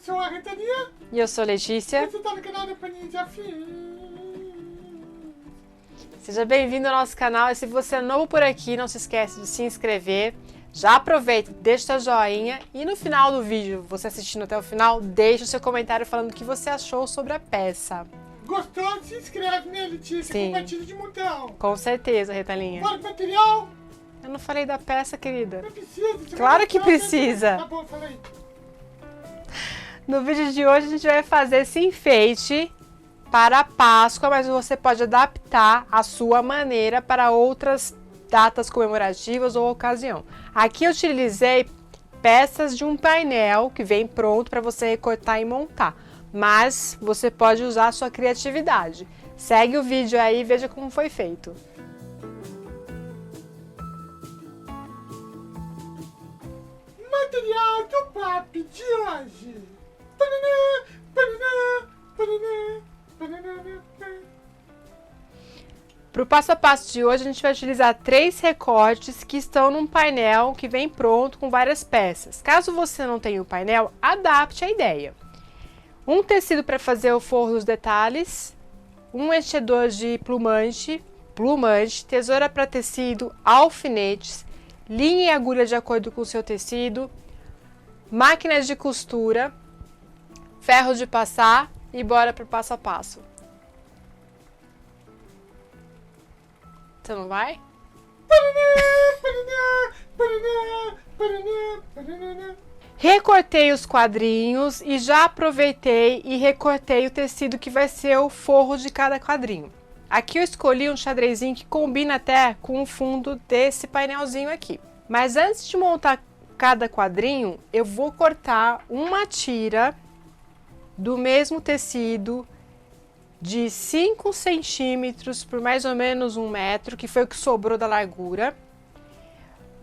sou a Ritaria. E eu sou Letícia. Você tá no canal da Paninha Desafios. Seja bem-vindo ao nosso canal e se você é novo por aqui, não se esquece de se inscrever. Já aproveita, deixa seu joinha e no final do vídeo, você assistindo até o final, deixa o seu comentário falando o que você achou sobre a peça. Gostou? Se inscreve, né, Letícia? Sim. Compartilha de montão. Com certeza, Ritalinha. Bora pro material? Eu não falei da peça, querida. Não precisa. Você Claro vai que mostrar, precisa. Tá bom, falei. No vídeo de hoje a gente vai fazer esse enfeite para a Páscoa, mas você pode adaptar a sua maneira para outras datas comemorativas ou ocasião. Aqui eu utilizei peças de um painel que vem pronto para você recortar e montar, mas você pode usar a sua criatividade. Segue o vídeo aí e veja como foi feito. Material do papo de hoje. Paraná, paraná, paraná, paraná, paraná. Para o passo a passo de hoje, a gente vai utilizar 3 recortes que estão num painel que vem pronto com várias peças. Caso você não tenha o painel, adapte a ideia. Um tecido para fazer o forro dos detalhes, um enchedor de plumante, tesoura para tecido, alfinetes, linha e agulha de acordo com o seu tecido, máquinas de costura, ferro de passar e bora para o passo a passo. Você não vai? Recortei os quadrinhos e já aproveitei e recortei o tecido que vai ser o forro de cada quadrinho. Aqui eu escolhi um xadrezinho que combina até com o fundo desse painelzinho aqui. Mas antes de montar cada quadrinho, eu vou cortar uma tira do mesmo tecido de 5 centímetros por mais ou menos 1 metro, que foi o que sobrou da largura.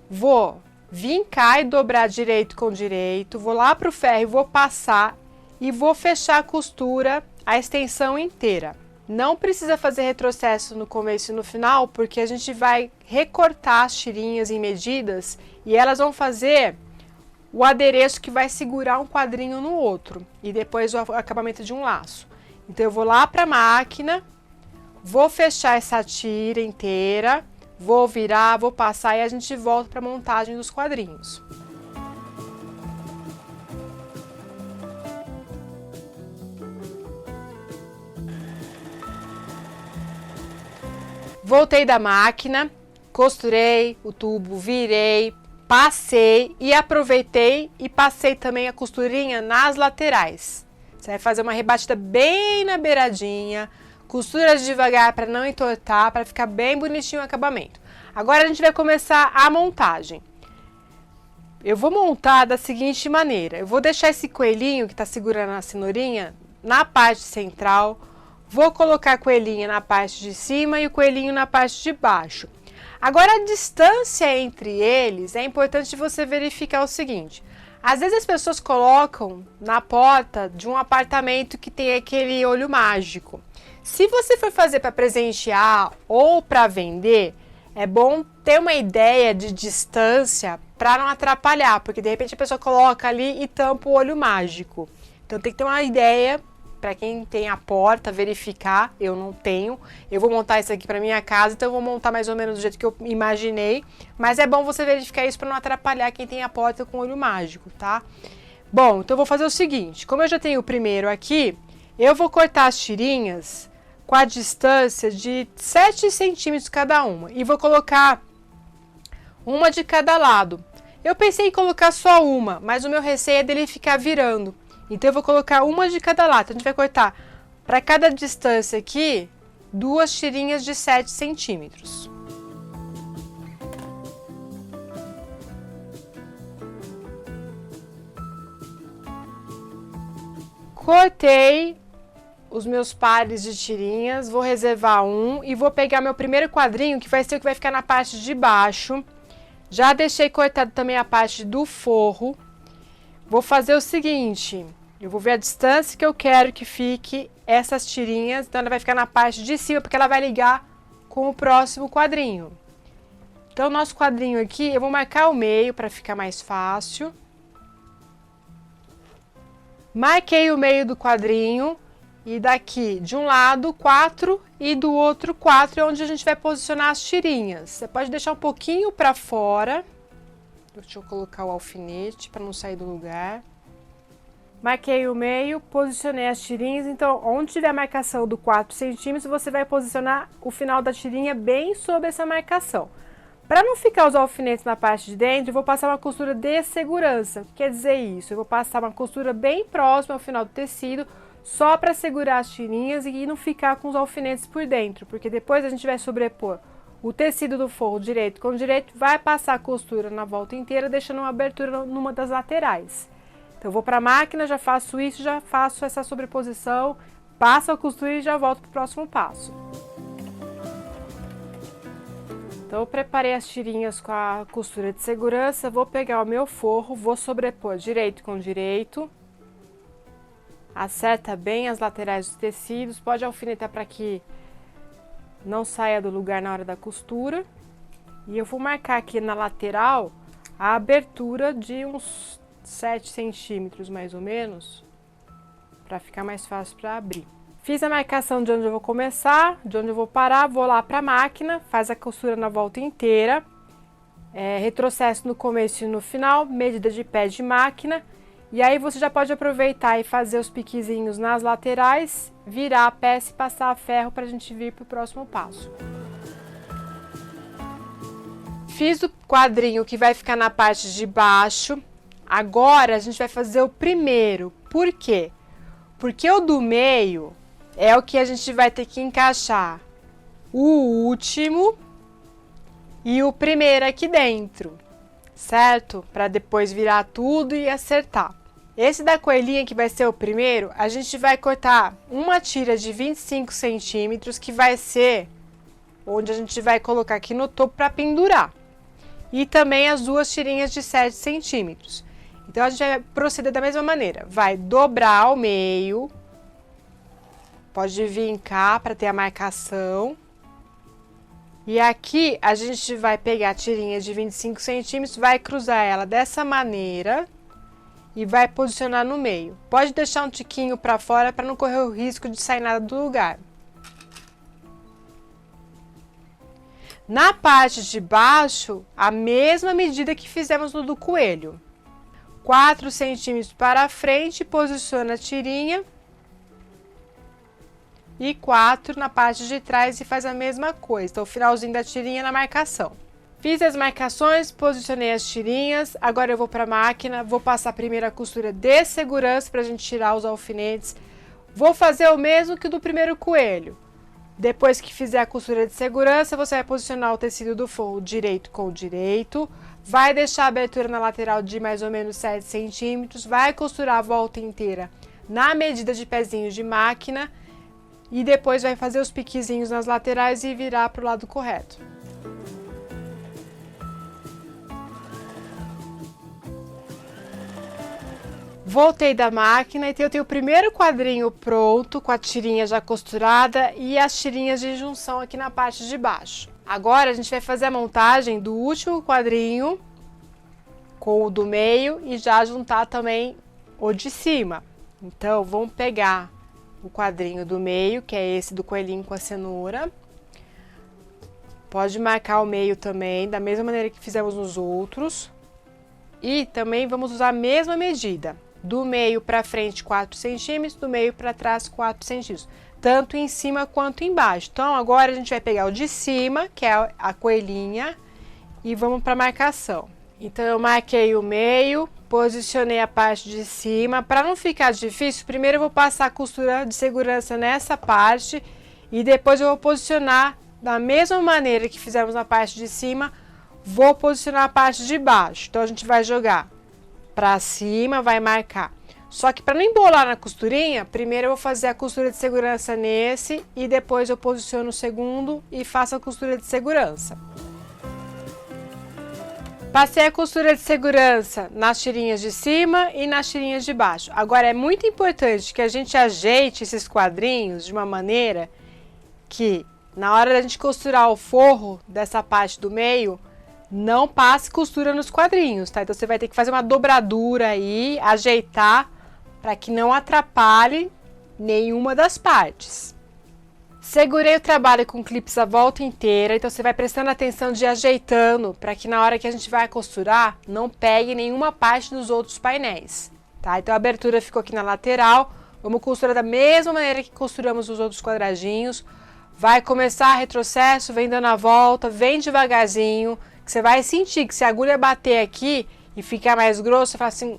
Vou vincar e dobrar direito com direito, vou lá para o ferro e vou passar e vou fechar a costura, a extensão inteira. Não precisa fazer retrocesso no começo e no final, porque a gente vai recortar as tirinhas em medidas e elas vão fazer o adereço que vai segurar um quadrinho no outro e depois o acabamento de um laço. Então eu vou lá para a máquina, vou fechar essa tira inteira, vou virar, vou passar e a gente volta para a montagem dos quadrinhos. Voltei da máquina, costurei o tubo, virei, passei e aproveitei e passei também a costurinha nas laterais. Você vai fazer uma rebatida bem na beiradinha, costura devagar para não entortar, para ficar bem bonitinho o acabamento. Agora a gente vai começar a montagem. Eu vou montar da seguinte maneira, eu vou deixar esse coelhinho que está segurando a cenourinha na parte central, vou colocar a coelhinha na parte de cima e o coelhinho na parte de baixo. Agora a distância entre eles, é importante você verificar o seguinte. Às vezes as pessoas colocam na porta de um apartamento que tem aquele olho mágico. Se você for fazer para presentear ou para vender, é bom ter uma ideia de distância para não atrapalhar, porque de repente a pessoa coloca ali e tampa o olho mágico. Então tem que ter uma ideia para quem tem a porta, verificar. Eu não tenho. Eu vou montar isso aqui para minha casa, então eu vou montar mais ou menos do jeito que eu imaginei. Mas é bom você verificar isso para não atrapalhar quem tem a porta com olho mágico, tá? Bom, então eu vou fazer o seguinte. Como eu já tenho o primeiro aqui, eu vou cortar as tirinhas com a distância de 7 centímetros cada uma. E vou colocar uma de cada lado. Eu pensei em colocar só uma, mas o meu receio é dele ficar virando. Então eu vou colocar uma de cada lado. Então, a gente vai cortar para cada distância aqui 2 tirinhas de 7 centímetros. Cortei os meus pares de tirinhas, vou reservar um e vou pegar meu primeiro quadrinho, que vai ser o que vai ficar na parte de baixo. Já deixei cortado também a parte do forro. Vou fazer o seguinte, eu vou ver a distância que eu quero que fique essas tirinhas, então ela vai ficar na parte de cima, porque ela vai ligar com o próximo quadrinho. Então, o nosso quadrinho aqui, eu vou marcar o meio para ficar mais fácil. Marquei o meio do quadrinho e daqui de um lado 4 e do outro 4 é onde a gente vai posicionar as tirinhas. Você pode deixar um pouquinho para fora. Deixa eu colocar o alfinete para não sair do lugar. Marquei o meio, posicionei as tirinhas, então onde tiver a marcação do 4 centímetros, você vai posicionar o final da tirinha bem sobre essa marcação. Para não ficar os alfinetes na parte de dentro, eu vou passar uma costura de segurança. O que quer dizer isso? Eu vou passar uma costura bem próxima ao final do tecido, só para segurar as tirinhas e não ficar com os alfinetes por dentro, porque depois a gente vai sobrepor o tecido do forro direito com o direito, vai passar a costura na volta inteira, deixando uma abertura numa das laterais. Então, eu vou para a máquina, já faço isso, já faço essa sobreposição, passo a costura e já volto para o próximo passo. Então, eu preparei as tirinhas com a costura de segurança, vou pegar o meu forro, vou sobrepor direito com direito. Acerta bem as laterais dos tecidos, pode alfinetar para que não saia do lugar na hora da costura. E eu vou marcar aqui na lateral a abertura de uns 7 centímetros mais ou menos, para ficar mais fácil para abrir. Fiz a marcação de onde eu vou começar, de onde eu vou parar, vou lá para a máquina, faz a costura na volta inteira, retrocesso no começo e no final, medida de pé de máquina, e aí você já pode aproveitar e fazer os piquezinhos nas laterais, virar a peça e passar a ferro para a gente vir para o próximo passo. Fiz o quadrinho que vai ficar na parte de baixo. Agora a gente vai fazer o primeiro. Por quê? Porque o do meio é o que a gente vai ter que encaixar o último e o primeiro aqui dentro, certo? Para depois virar tudo e acertar. Esse da coelhinha, que vai ser o primeiro, a gente vai cortar uma tira de 25 centímetros, que vai ser onde a gente vai colocar aqui no topo para pendurar. E também as duas tirinhas de 7 centímetros. Então, a gente vai proceder da mesma maneira. Vai dobrar ao meio. Pode vir cá para ter a marcação. E aqui, a gente vai pegar a tirinha de 25 centímetros, vai cruzar ela dessa maneira e vai posicionar no meio. Pode deixar um tiquinho para fora para não correr o risco de sair nada do lugar. Na parte de baixo, a mesma medida que fizemos no do coelho. 4 centímetros para frente, posiciona a tirinha. E 4 na parte de trás e faz a mesma coisa. Então, o finalzinho da tirinha na marcação. Fiz as marcações, posicionei as tirinhas. Agora eu vou para a máquina, vou passar primeiro a costura de segurança para a gente tirar os alfinetes. Vou fazer o mesmo que o do primeiro coelho. Depois que fizer a costura de segurança, você vai posicionar o tecido do forro direito com o direito. Vai deixar a abertura na lateral de mais ou menos 7 centímetros. Vai costurar a volta inteira na medida de pezinho de máquina. E depois vai fazer os piquezinhos nas laterais e virar para o lado correto. Voltei da máquina e eu tenho o primeiro quadrinho pronto, com a tirinha já costurada e as tirinhas de junção aqui na parte de baixo. Agora a gente vai fazer a montagem do último quadrinho com o do meio e já juntar também o de cima. Então, vamos pegar o quadrinho do meio, que é esse do coelhinho com a cenoura. Pode marcar o meio também, da mesma maneira que fizemos nos outros. E também vamos usar a mesma medida. Do meio para frente 4 centímetros, do meio para trás 4 centímetros. Tanto em cima quanto embaixo. Então, agora a gente vai pegar o de cima, que é a coelhinha, e vamos para a marcação. Então, eu marquei o meio, posicionei a parte de cima. Para não ficar difícil, primeiro eu vou passar a costura de segurança nessa parte e depois eu vou posicionar da mesma maneira que fizemos na parte de cima, vou posicionar a parte de baixo. Então, a gente vai jogar para cima, vai marcar. Só que para não embolar na costurinha, primeiro eu vou fazer a costura de segurança nesse e depois eu posiciono o segundo e faço a costura de segurança. Passei a costura de segurança nas tirinhas de cima e nas tirinhas de baixo. Agora é muito importante que a gente ajeite esses quadrinhos de uma maneira que na hora da gente costurar o forro dessa parte do meio, não passe costura nos quadrinhos, tá? Então você vai ter que fazer uma dobradura aí, ajeitar para que não atrapalhe nenhuma das partes. Segurei o trabalho com clips a volta inteira, então você vai prestando atenção de ir ajeitando para que na hora que a gente vai costurar não pegue nenhuma parte dos outros painéis, tá? Então a abertura ficou aqui na lateral, vamos costurar da mesma maneira que costuramos os outros quadradinhos. Vai começar retrocesso, vem dando a volta, vem devagarzinho, que você vai sentir que se a agulha bater aqui e ficar mais grosso, você fala assim,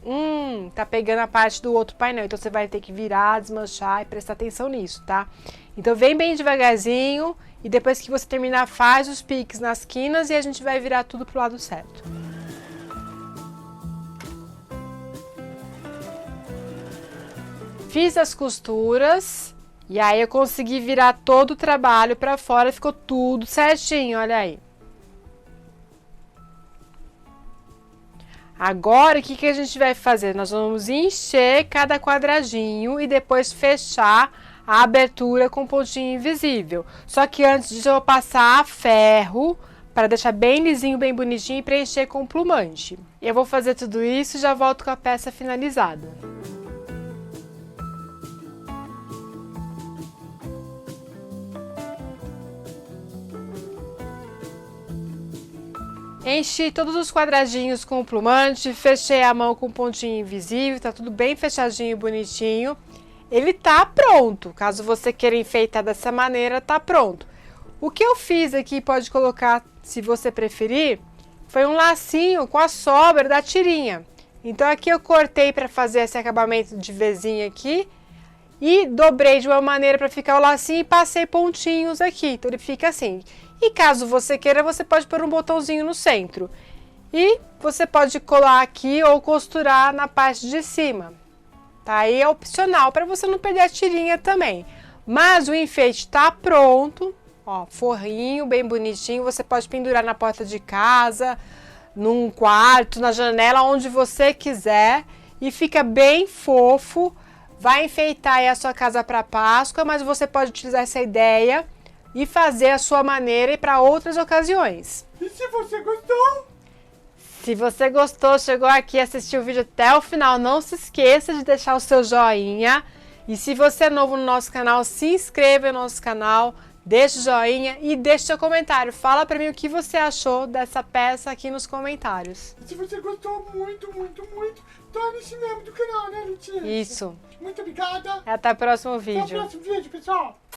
tá pegando a parte do outro painel. Então você vai ter que virar, desmanchar e prestar atenção nisso, tá? Então vem bem devagarzinho e depois que você terminar, faz os piques nas quinas e a gente vai virar tudo pro lado certo. Fiz as costuras e aí eu consegui virar todo o trabalho para fora e ficou tudo certinho, olha aí. Agora, o que a gente vai fazer? Nós vamos encher cada quadradinho e depois fechar a abertura com pontinho invisível. Só que antes disso eu vou passar ferro para deixar bem lisinho, bem bonitinho e preencher com plumante. Eu vou fazer tudo isso e já volto com a peça finalizada. Enchi todos os quadradinhos com o plumante, fechei a mão com um pontinho invisível, tá tudo bem fechadinho e bonitinho. Ele tá pronto, caso você queira enfeitar dessa maneira, tá pronto. O que eu fiz aqui, pode colocar, se você preferir, foi um lacinho com a sobra da tirinha. Então aqui eu cortei para fazer esse acabamento de vezinha aqui e dobrei de uma maneira para ficar o lacinho e passei pontinhos aqui, então ele fica assim. E caso você queira, você pode pôr um botãozinho no centro. E você pode colar aqui ou costurar na parte de cima. Tá? Aí é opcional para você não perder a tirinha também. Mas o enfeite tá pronto. Ó, forrinho bem bonitinho. Você pode pendurar na porta de casa, num quarto, na janela, onde você quiser. E fica bem fofo. Vai enfeitar aí a sua casa para Páscoa, mas você pode utilizar essa ideia e fazer a sua maneira e para outras ocasiões. E se você gostou? Se você gostou, chegou aqui e assistiu o vídeo até o final, não se esqueça de deixar o seu joinha. E se você é novo no nosso canal, se inscreva no nosso canal, deixa o joinha e deixa o seu comentário. Fala pra mim o que você achou dessa peça aqui nos comentários. E se você gostou muito, torne-se membro do canal, né, Letícia? Isso. Muito obrigada. Até o próximo Até vídeo. o próximo vídeo, pessoal.